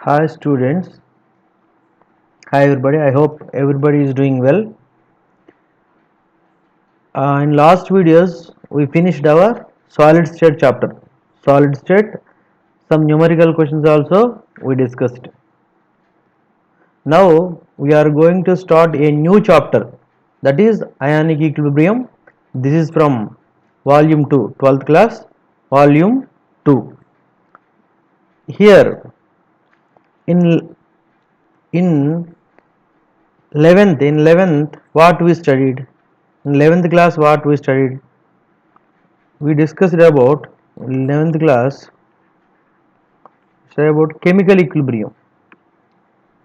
Hi students, hi everybody. I hope everybody is doing well. In last videos, we finished our solid state chapter. Solid state, some numerical questions also we discussed. Now we are going to start a new chapter, that is ionic equilibrium. This is from volume 2, 12th class, volume 2. Here in in 11th what we studied, in 11th class what we studied, we discussed about 11th class, studied about chemical equilibrium.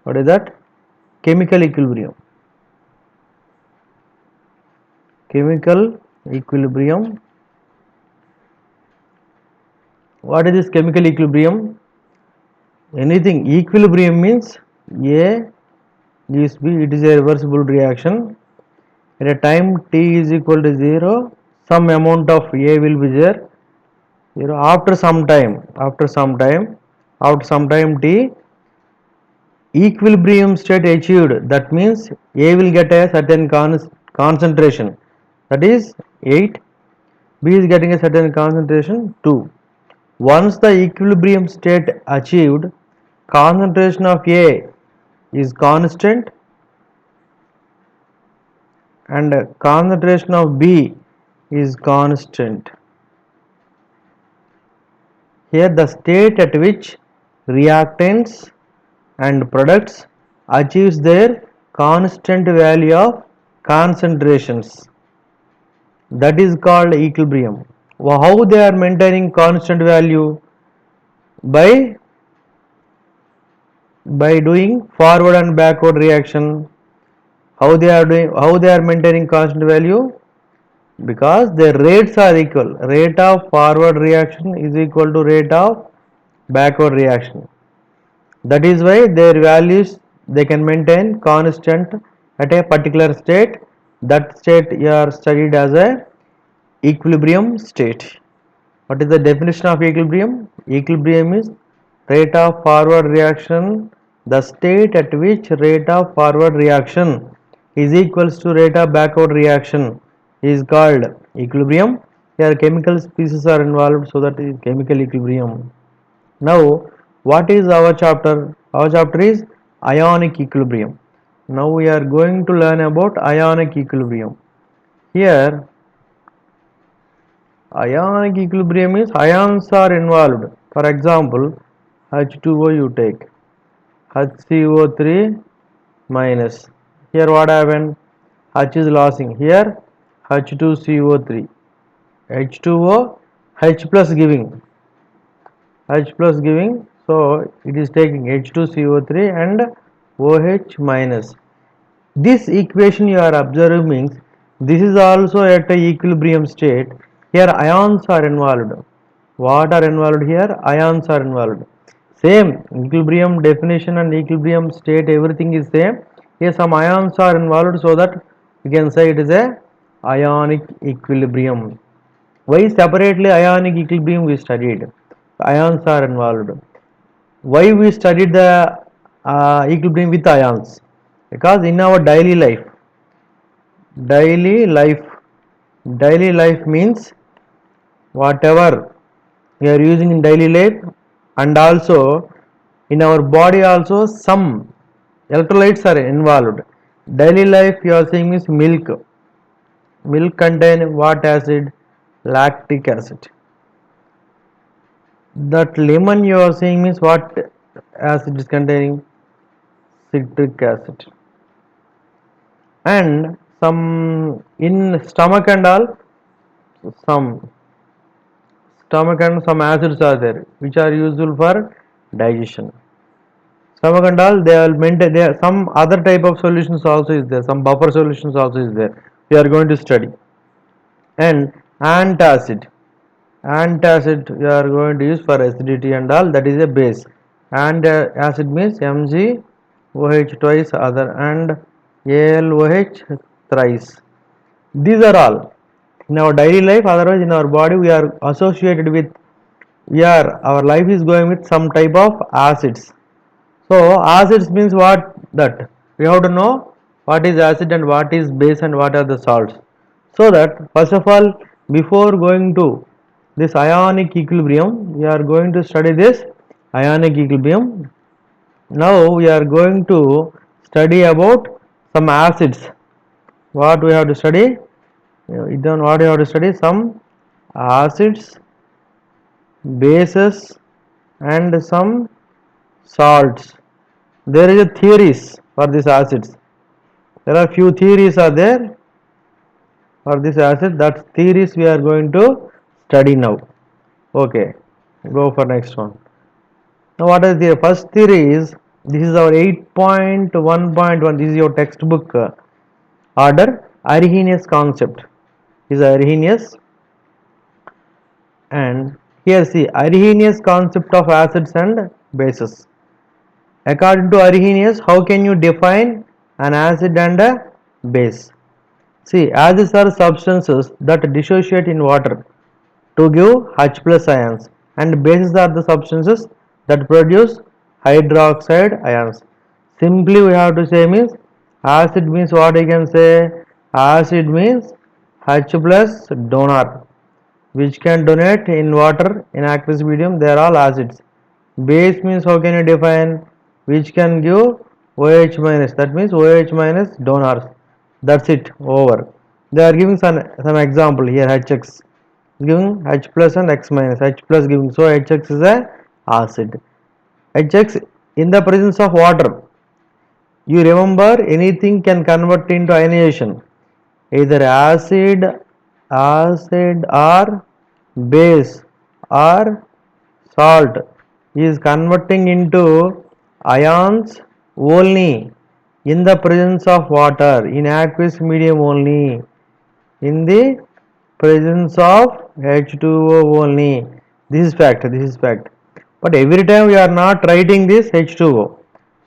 What is that? Chemical equilibrium. Chemical equilibrium. What is this chemical equilibrium? Anything equilibrium means A gives B. It is a reversible reaction. At a time t is equal to 0, some amount of A will be there. After some time t, equilibrium state achieved, that means A will get a certain concentration, that is 8, B is getting a certain concentration 2. Once the equilibrium state achieved, concentration of A is constant and concentration of B is constant. Here the state at which reactants and products achieves their constant value of concentrations, that is called equilibrium. How they are maintaining constant value? By doing forward and backward reaction. How they are maintaining constant value? Because their rates are equal. Rate of forward reaction is equal to rate of backward reaction. That is why their values they can maintain constant at a particular state. That state you are studied as a equilibrium state. What is the definition of equilibrium? Equilibrium is rate of forward reaction. The state at which rate of forward reaction is equals to rate of backward reaction is called equilibrium. Here chemical species are involved, so that is chemical equilibrium. Now what is our chapter? Our chapter is ionic equilibrium. Now we are going to learn about ionic equilibrium. Here ionic equilibrium is ions are involved. For example, H2O you take, HCO3 minus. Here what happened? H is losing. Here H2CO3, H2O, H plus giving, so it is taking H2CO3 and OH minus. This equation you are observing means this is also at a equilibrium state. Here ions are involved. What are involved here? Ions are involved. Same equilibrium definition and equilibrium state, everything is same. Here some ions are involved, so that we can say it is a ionic equilibrium. Why separately ionic equilibrium we studied? Ions are involved. Why we studied the equilibrium with ions? Because in our daily life daily life means whatever we are using in daily life, and also in our body also some electrolytes are involved. Daily life you are saying is milk contain what acid? Lactic acid. That lemon you are saying means what acid is containing? Citric acid. And some in stomach and all, some acids are there which are useful for digestion. Stomach and all, they will maintain there. Some other type of solutions also is there, some buffer solutions also is there, we are going to study. And antacid we are going to use for acidity and all, that is a base. And acid means MgOH twice other and AlOH thrice. These are all in our daily life. Otherwise in our body we are associated with, our life is going with some type of acids. So acids means what? That we have to know what is acid and what is base and what are the salts. So that first of all, before going to this ionic equilibrium, we are going to study this ionic equilibrium. Now we are going to study about some acids. What we have to study? Then what we have to study? Some acids, bases, and some salts. There is a theories for these acids. There are few theories are there for this acid. That theories we are going to study now. Okay, go for next one. Now what is the first theory is, this is our 8.1.1. This is your textbook order. Arrhenius concept is Arrhenius, and here see Arrhenius concept of acids and bases. According to Arrhenius, how can you define an acid and a base? See, acids are substances that dissociate in water to give H plus ions, and bases are the substances that produce hydroxide ions. Simply we have to say means, acid means what I can say? Acid means H plus donor, which can donate in water in aqueous medium. They are all acids. Base means how can you define? Which can give OH minus. That means OH minus donors. That's it. Over. They are giving some example here. HX giving H plus and X minus. H plus giving, so HX is a acid. HX in the presence of water. You remember anything can convert into ionization. Either acid or base or salt is converting into ions only in the presence of water, in aqueous medium only, in the presence of H2O only. This is fact, this is fact. But every time we are not writing this H2O.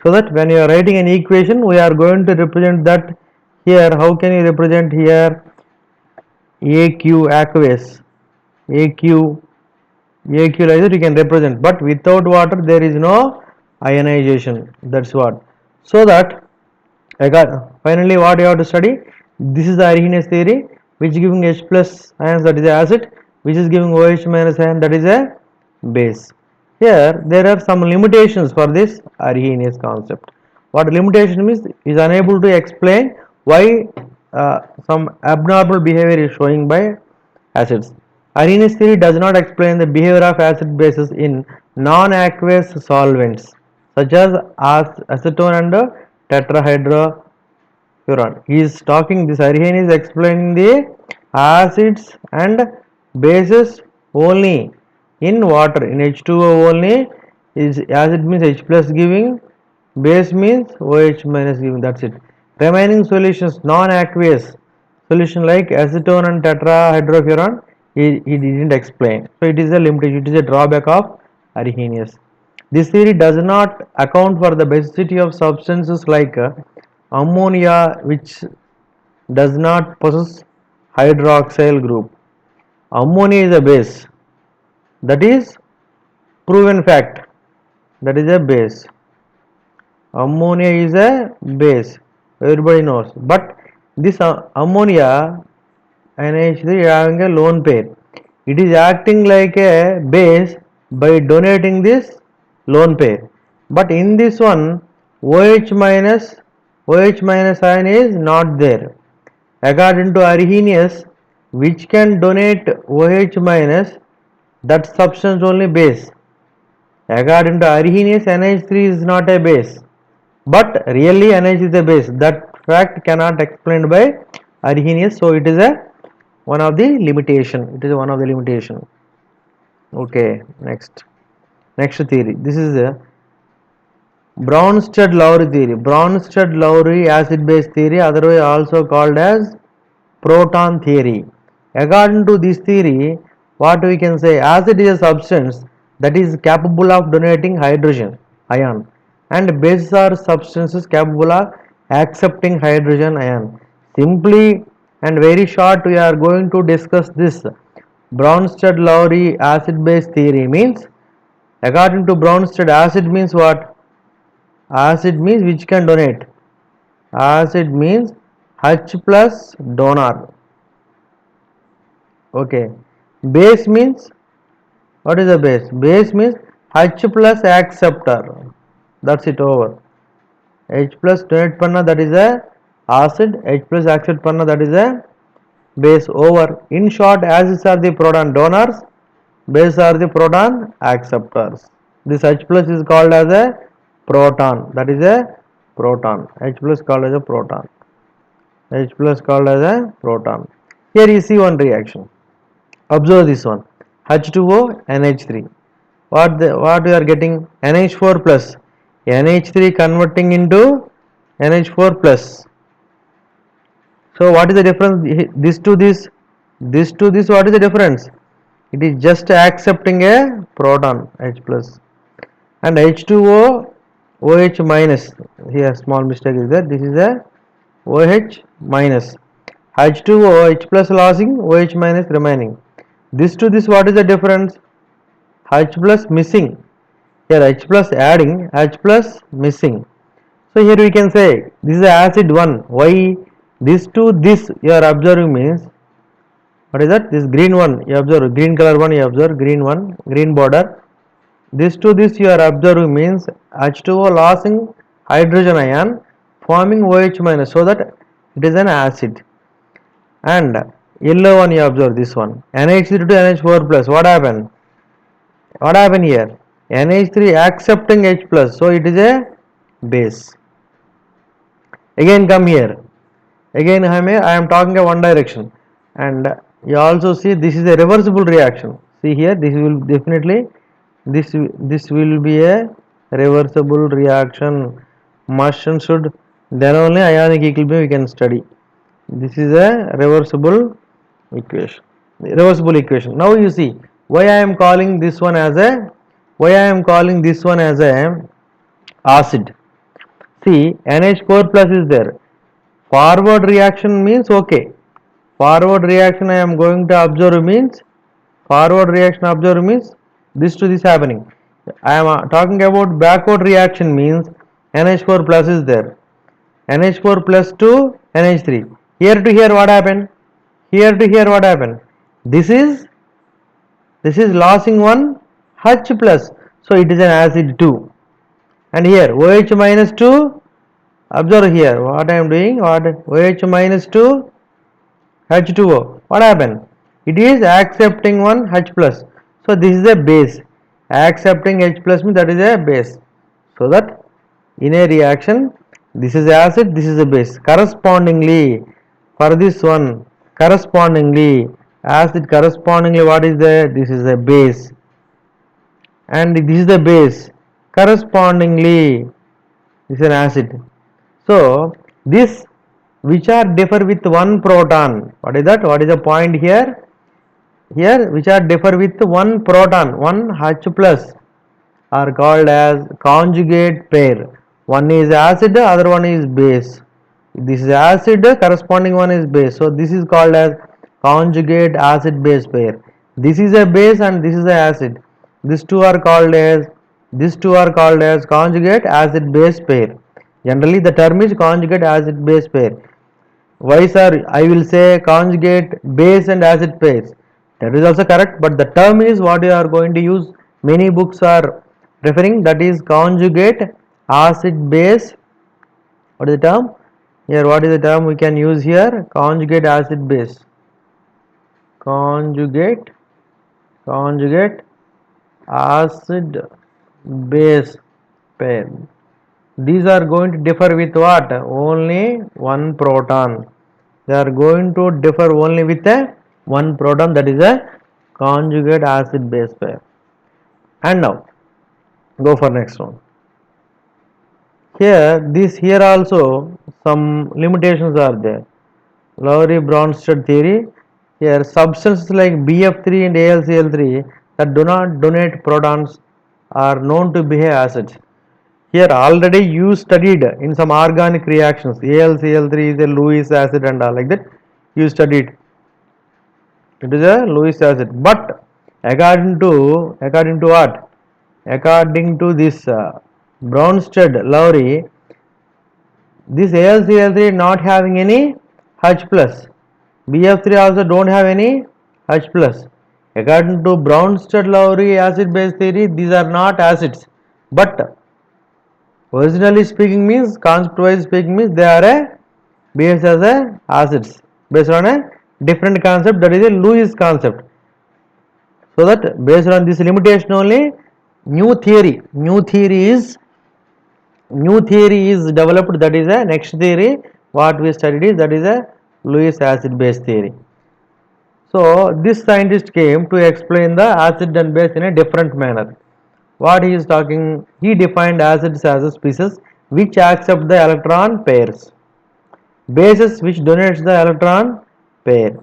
So that when you are writing an equation, we are going to represent that here. How can you represent here? AQ, aqueous, AQ, AQ like that you can represent, but without water there is no ionization. That's what. So that I got finally what you have to study. This is the Arrhenius theory, which giving H plus ions, that is a acid, which is giving OH minus ion, that is a base. Here there are some limitations for this Arrhenius concept. What limitation means, is unable to explain why some abnormal behavior is showing by acids. Arrhenius theory does not explain the behavior of acid bases in non-aqueous solvents such as acetone and tetrahydrofuran. He is talking, this Arrhenius is explaining the acids and bases only in water, in H2O only. Is acid means H plus giving, base means OH minus giving, that's it. Remaining solutions, non-aqueous solution like acetone and tetrahydrofuran, he didn't explain. So it is a limitation, it is a drawback of Arrhenius. This theory does not account for the basicity of substances like ammonia, which does not possess hydroxyl group. Ammonia is a base, that is proven fact, that is a base. Ammonia is a base, everybody knows, but this ammonia NH3 having a lone pair, it is acting like a base by donating this lone pair, but in this one OH minus ion is not there. According to Arrhenius, which can donate OH minus, that substance only base. According to Arrhenius, NH3 is not a base, but really NH is a base. That fact cannot explained by Arrhenius, so it is a one of the limitation. It is one of the limitation. Okay, next theory. This is a Bronsted-Lowry theory. Bronsted-Lowry acid-base theory, otherwise also called as proton theory. According to this theory, what we can say, acid is a substance that is capable of donating hydrogen ion, and bases are substances capable of accepting hydrogen ion. Simply and very short, we are going to discuss this Bronsted-Lowry acid-base theory. Means, according to Bronsted, acid means what? Acid means which can donate. Acid means H plus donor. Okay. Base means, what is the base? Base means H plus acceptor. That's it, over. H plus donate panna, that is a acid. H plus accept panna, that is a base, over. In short, acids are the proton donors, base are the proton acceptors. This H plus is called as a proton. That is a proton. H plus called as a proton. H plus called as a proton. Here you see one reaction. Observe this one. H2O NH3. What we are getting? NH4 plus. NH3 converting into NH4 plus. So what is the difference? This to this. This to this. What is the difference? It is just accepting a proton H plus. And H2O OH minus. Here small mistake is there. This is a OH minus. H2O H plus losing, OH minus remaining. This to this, what is the difference? H plus missing. Here H plus adding, H plus missing. So here we can say this is acid 1. Why? This to this you are observing means, what is that? This green one you observe, green color one you observe, green one, green border. This to this you are observing means H2O losing hydrogen ion forming OH minus, so that it is an acid. And yellow one you observe, this one NH3 to NH4 plus. What happened? What happened here? NH3 accepting H plus, so it is a base. Again come here. Again I am talking in one direction, and you also see this is a reversible reaction. See here, this will definitely, this will be a reversible reaction. Must and should, then only ionic equilibrium we can study. This is a reversible equation. Reversible equation. Now you see why I am calling this one as a, why I am calling this one as a acid. See, NH4 plus is there. Forward reaction means okay. Forward reaction I am going to observe means, forward reaction observe means this to this happening. I am talking about backward reaction means NH4 plus is there. NH4 plus to NH3. Here to here what happened? Here to here what happened? This is losing one H plus. So it is an acid 2. And here OH minus 2. Observe here what I am doing. What OH minus 2 H2O. What happened? It is accepting one H plus. So this is a base. Accepting H plus means that is a base. So that in a reaction, this is acid, this is a base. Correspondingly, for this one, correspondingly, acid correspondingly, what is there? This is a base. And this is the base. Correspondingly, this is an acid. So this which are differ with one proton. What is that? What is the point here? Here which are differ with one proton, one H plus, are called as conjugate pair. One is acid, other one is base. This is acid, corresponding one is base. So this is called as conjugate acid base pair. This is a base and this is a acid. These two are called as conjugate acid base pair. Generally the term is conjugate acid base pair. Why sir? I will say conjugate base and acid pairs. That is also correct, but the term is what you are going to use. Many books are referring, that is conjugate acid base. What is the term? Here what is the term we can use here? Conjugate acid base. Conjugate acid base pair. These are going to differ with what? Only one proton. They are going to differ only with a one proton, that is a conjugate acid base pair. And now go for next one. Here also some limitations are there. Lowry-Bronsted theory. Here substances like BF3 and AlCl3 that do not donate protons are known to behave acids. Here already you studied in some organic reactions, AlCl3 is a Lewis acid and all like that. You studied. It is a Lewis acid. But according to what? According to this Bronsted-Lowry, this AlCl3 not having any H plus. BF3 also don't have any H plus. According to Bronsted-Lowry acid base theory, these are not acids, but originally speaking means, concept wise speaking means, they are a behaves as a acids based on a different concept, that is a Lewis concept. So that based on this limitation only, new theory is developed, that is a next theory what we studied is, that is a Lewis acid base theory. So this scientist came to explain the acid and base in a different manner. What he is talking, he defined acids as a species which accept the electron pairs, bases which donates the electron pair,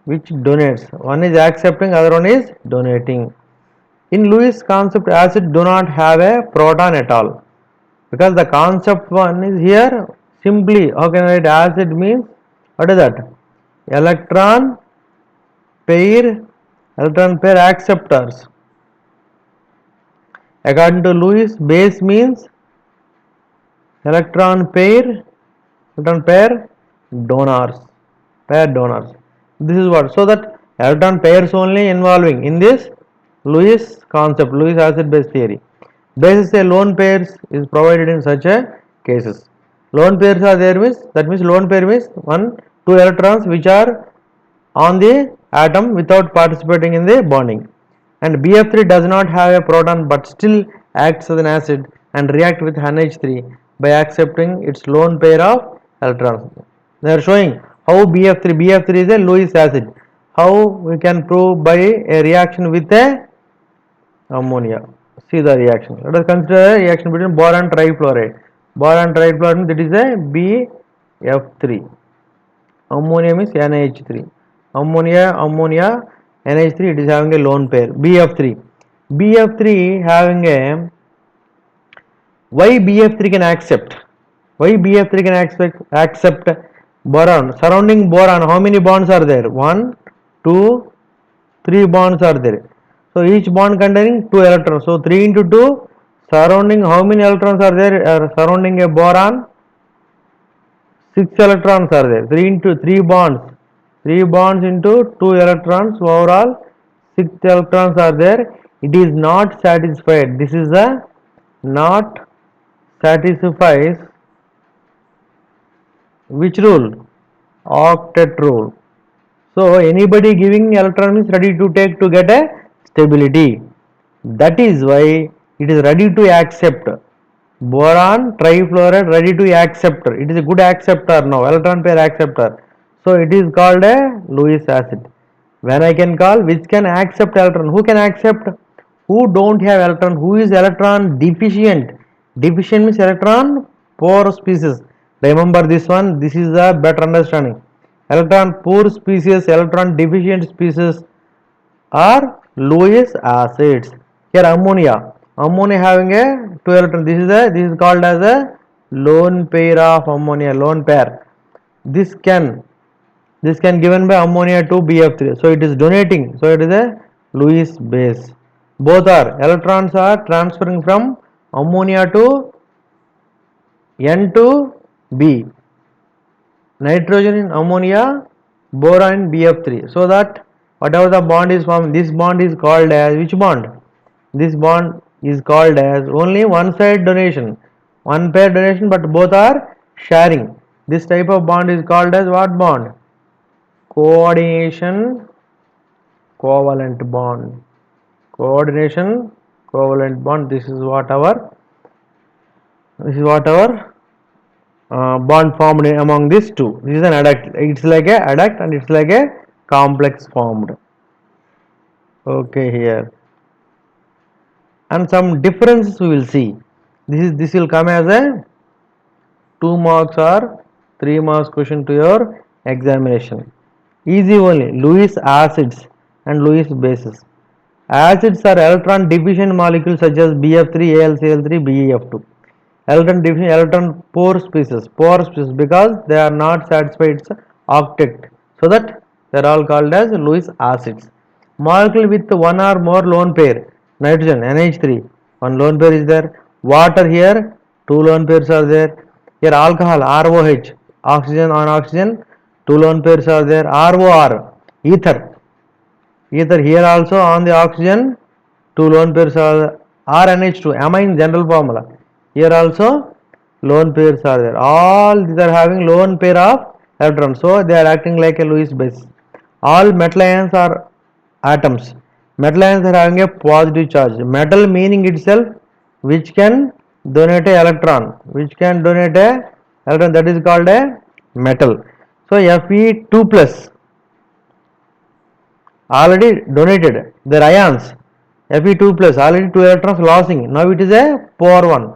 which donates, one is accepting, other one is donating. In Lewis concept, acid do not have a proton at all, because the concept one is here simply, how can I write acid means, what is that, electron pair, acceptors. According to Lewis, base means electron pair donors, this is what, so that electron pairs only involving in this Lewis concept, Lewis acid base theory. Basis say lone pairs is provided in such a cases. Lone pairs are there means, that means lone pair means two electrons which are on the atom without participating in the bonding, and BF3 does not have a proton but still acts as an acid and react with NH3 by accepting its lone pair of electrons. They are showing how BF3 is a Lewis acid. How we can prove by a reaction with a ammonia. See the reaction. Let us consider a reaction between boron trifluoride. Boron trifluoride, that is a BF3. Ammonia means NH3. Ammonia, NH3, it is having a lone pair. BF3. BF3 having a, why BF3 can accept? Why BF3 can accept boron? Surrounding boron, how many bonds are there? 1, 2, 3 bonds are there. So each bond containing 2 electrons. So 3 into 2, surrounding how many electrons are there? Surrounding a boron, 6 electrons are there. 3 into 3 bonds. 3 bonds into 2 electrons. So overall 6 electrons are there. It is not satisfied. This is a not satisfies which rule? Octet rule. So anybody giving electron is ready to take to get a stability. That is why it is ready to accept. Boron trifluoride ready to accept. It is a good acceptor now, electron pair acceptor. So it is called a Lewis acid. When I can call, which can accept electron? Who can accept? Who don't have electron? Who is electron deficient? Deficient means electron poor species. Remember this one. This is a better understanding. Electron poor species, electron deficient species are Lewis acids. Here ammonia. Ammonia having a 2 electron. This is called as a lone pair of ammonia. Lone pair. This can given by ammonia to BF3. So it is donating. So it is a Lewis base. Both are electrons are transferring from ammonia to N to B. Nitrogen in ammonia, boron in BF3. So that whatever the bond is formed, this bond is called as which bond? This bond is called as only one side donation, one pair donation, but both are sharing. This type of bond is called as what bond? Coordination covalent bond. Coordination covalent bond. This is what our bond formed among these two. This is an adduct. It's like a adduct and it's like a complex formed. Okay, here. And some differences we will see. This will come as a 2 marks or 3 marks question to your examination. Easy only. Lewis acids and Lewis bases. Acids are electron deficient molecules such as BF3, AlCl3, BeF2. Electron deficient, electron poor species because they are not satisfied its octet. So that they are all called as Lewis acids. Molecule with one or more lone pair, nitrogen, NH3, one lone pair is there. Water here, two lone pairs are there. Here alcohol, ROH, oxygen on oxygen, two lone pairs are there. ROR, ether. Ether here also on the oxygen, two lone pairs are RNH2, amine general formula. Here also lone pairs are there. All these are having lone pair of electrons. So they are acting like a Lewis base. All metal ions are atoms. Metal ions are having a positive charge. Metal meaning itself which can donate a electron. Which can donate a electron, that is called a metal. So Fe2 plus already donated their ions. Fe2 plus already 2 electrons losing, now it is a poor one.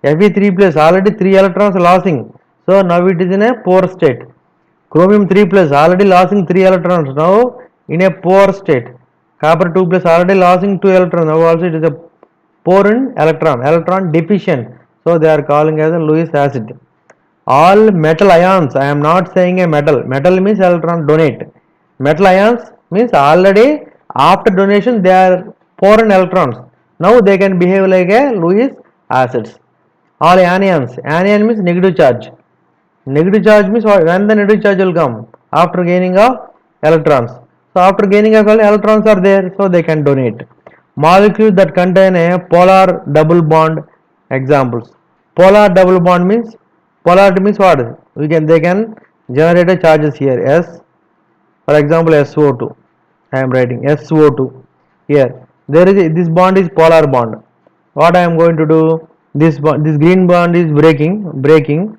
Fe3 plus already 3 electrons losing, so now it is in a poor state. Chromium 3 plus already losing 3 electrons, now in a poor state. Copper 2 plus already losing 2 electrons, now also it is a poor in electron deficient, so they are calling as a Lewis acid. All metal ions, I am not saying a metal means electron donate. Metal ions means already after donation they are foreign electrons, now they can behave like a Lewis acids. All anions, anion means negative charge. Negative charge means when the negative charge will come after gaining of electrons. So after gaining of electrons are there, so they can donate. Molecules that contain a polar double bond examples. Polar double bond means, polarity means what? We can, they can generate a charges here. S, for example SO2. I am writing SO2 here. There is a, this bond is polar bond. What I am going to do? This green bond is breaking.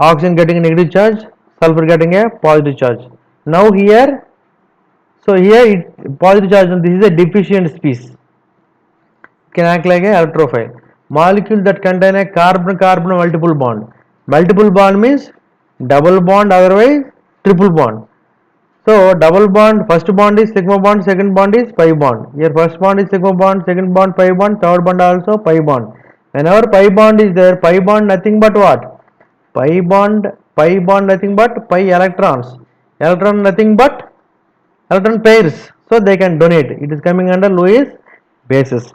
Oxygen getting a negative charge, sulfur getting a positive charge. Now here, so here it positive charge, and this is a deficient species, can act like a electrophile. Molecule that contain a carbon-carbon multiple bond. Multiple bond means double bond, otherwise triple bond. So double bond, first bond is sigma bond, second bond is pi bond. Here first bond is sigma bond, second bond pi bond, third bond also pi bond. Whenever pi bond is there, pi bond nothing but what? Pi bond nothing but pi electrons. Electron nothing but electron pairs. So they can donate. It is coming under Lewis bases.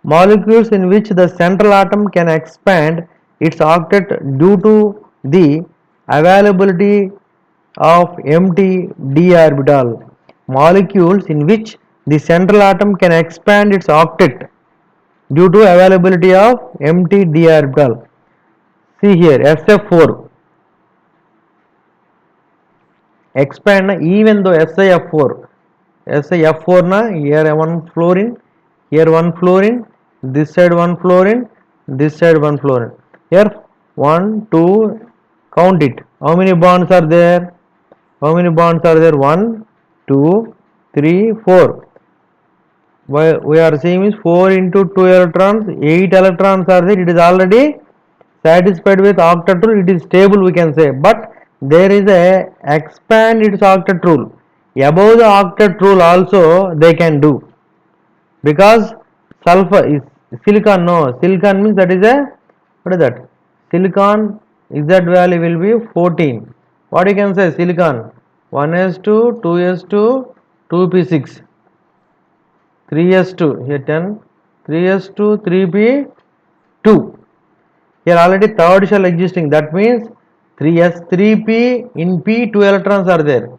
Molecules in which the central atom can expand its octet due to the availability of empty d orbital. Molecules in which the central atom can expand its octet due to availability of empty d orbital. See here SF4 expand even though SiF4 na, here one fluorine, here one fluorine, this side one fluorine, this side one fluorine. Here 1 2, count it, how many bonds are there? How many bonds are there? 1 2 3 4. We are seeing is 4 into 2 electrons, 8 electrons are there. It is already satisfied with octet rule, it is stable we can say, but there is a expand its octet rule. Above the octet rule also they can do, because sulfur is silicon, no, silicon means that is a, what is that? Silicon exact value will be 14. What you can say? Silicon 1s2, 2s2, 2p6, 3s2, here 10, 3s2, 3p2. Here already third shell existing, that means 3s 3p in p 2 electrons are there,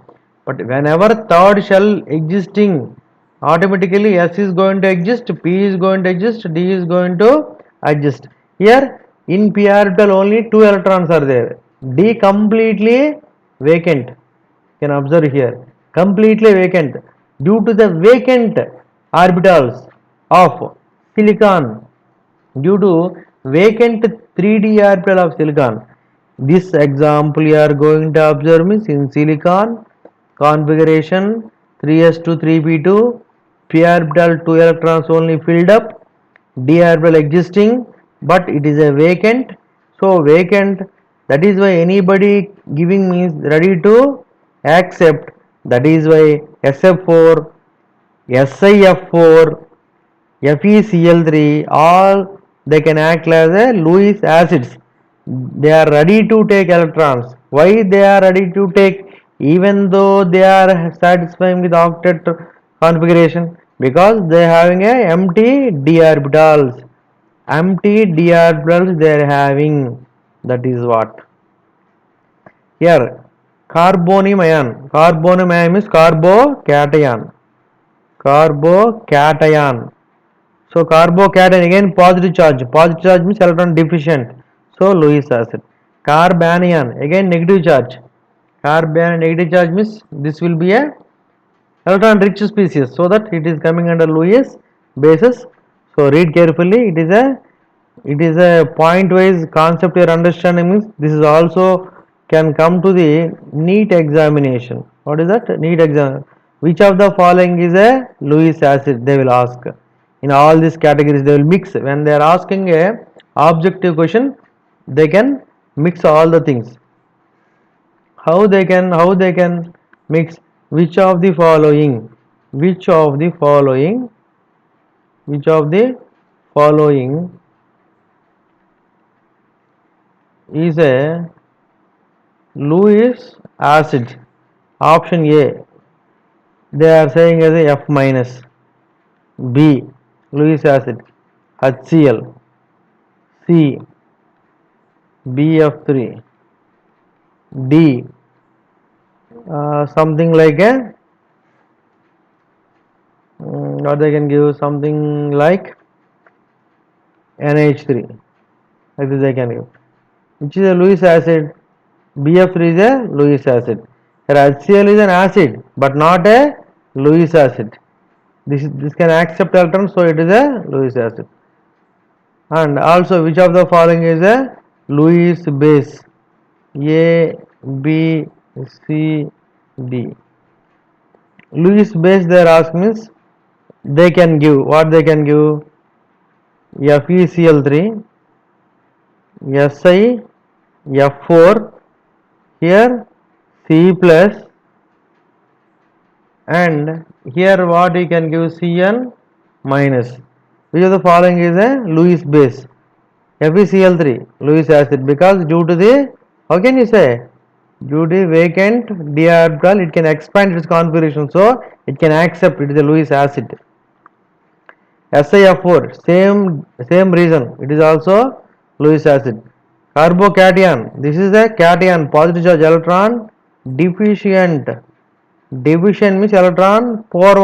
but whenever third shell existing, automatically s is going to exist, p is going to exist, d is going to exist. Here in p orbital only 2 electrons are there, d completely vacant. You can observe here completely vacant due to the vacant orbitals of silicon, due to vacant 3d orbital of silicon. This example you are going to observe means in silicon configuration 3s2 3p2, p orbital 2 electrons only filled up, d orbital existing, but it is a vacant. So vacant, that is why anybody giving means ready to accept, that is why SF4, SiF4, FeCl3, all they can act as a Lewis acids. They are ready to take electrons. Why they are ready to take even though they are satisfying with octet configuration? Because they are having a empty d orbitals. empty d orbitals they are having. That is what here carbonium ion. Carbonium ion means carbocation. Carbocation. So carbocation again positive charge. Positive charge means electron deficient. So Lewis acid. Carbanion again negative charge. Carbanion negative charge means this will be a electron rich species. So that it is coming under Lewis basis. So read carefully. It is a point wise concept you are understanding means this is also can come to the NEET examination. What is that? NEET exam. Which of the following is a Lewis acid? They will ask. In all these categories they will mix. When they are asking a objective question, they can mix all the things. How they can mix? Which of the following? Which of the following? Which of the following is a Lewis acid? Option A, they are saying as a F minus. B, Lewis acid, HCl. C, BF3. D, something like a or they can give something like NH3. Like this they can give. Which is a Lewis acid? BF3 is a Lewis acid. Here HCl is an acid but not a Lewis acid. This can accept electrons, so it is a Lewis acid. And also which of the following is a Lewis base? A, B, C, D. Lewis base they are asked means they can give what they can give FeCl3, Si, F4, here C plus, and here what we can give Cn minus. Which of the following is a Lewis base? FeCl3 Lewis acid, because due to the, how can you say, due to vacant d orbital it can expand its configuration, so it can accept it is a Lewis acid. SiF4 same reason, it is also Lewis acid. Carbocation, this is a cation, positive charge electron deficient. Deficient means electron pour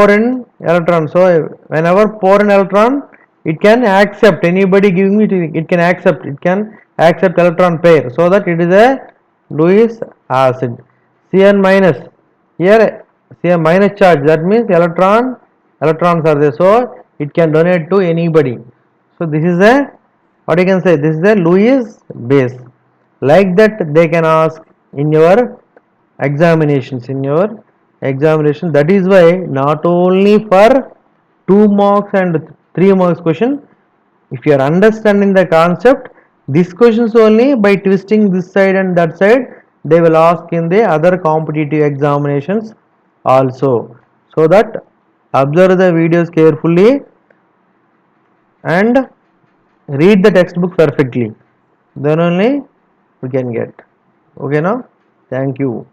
in electron. So whenever pour in electron, it can accept, anybody giving it can accept, electron pair, so that it is a Lewis acid. Cn minus, here Cn minus charge, that means electrons are there, so it can donate to anybody. So this is a, what you can say, this is a Lewis base. Like that they can ask in your examinations, that is why not only for 2 marks and 3 marks question, if you are understanding the concept, these questions only by twisting this side and that side they will ask in the other competitive examinations also. So that observe the videos carefully and read the textbook perfectly, then only we can get. Okay now, thank you.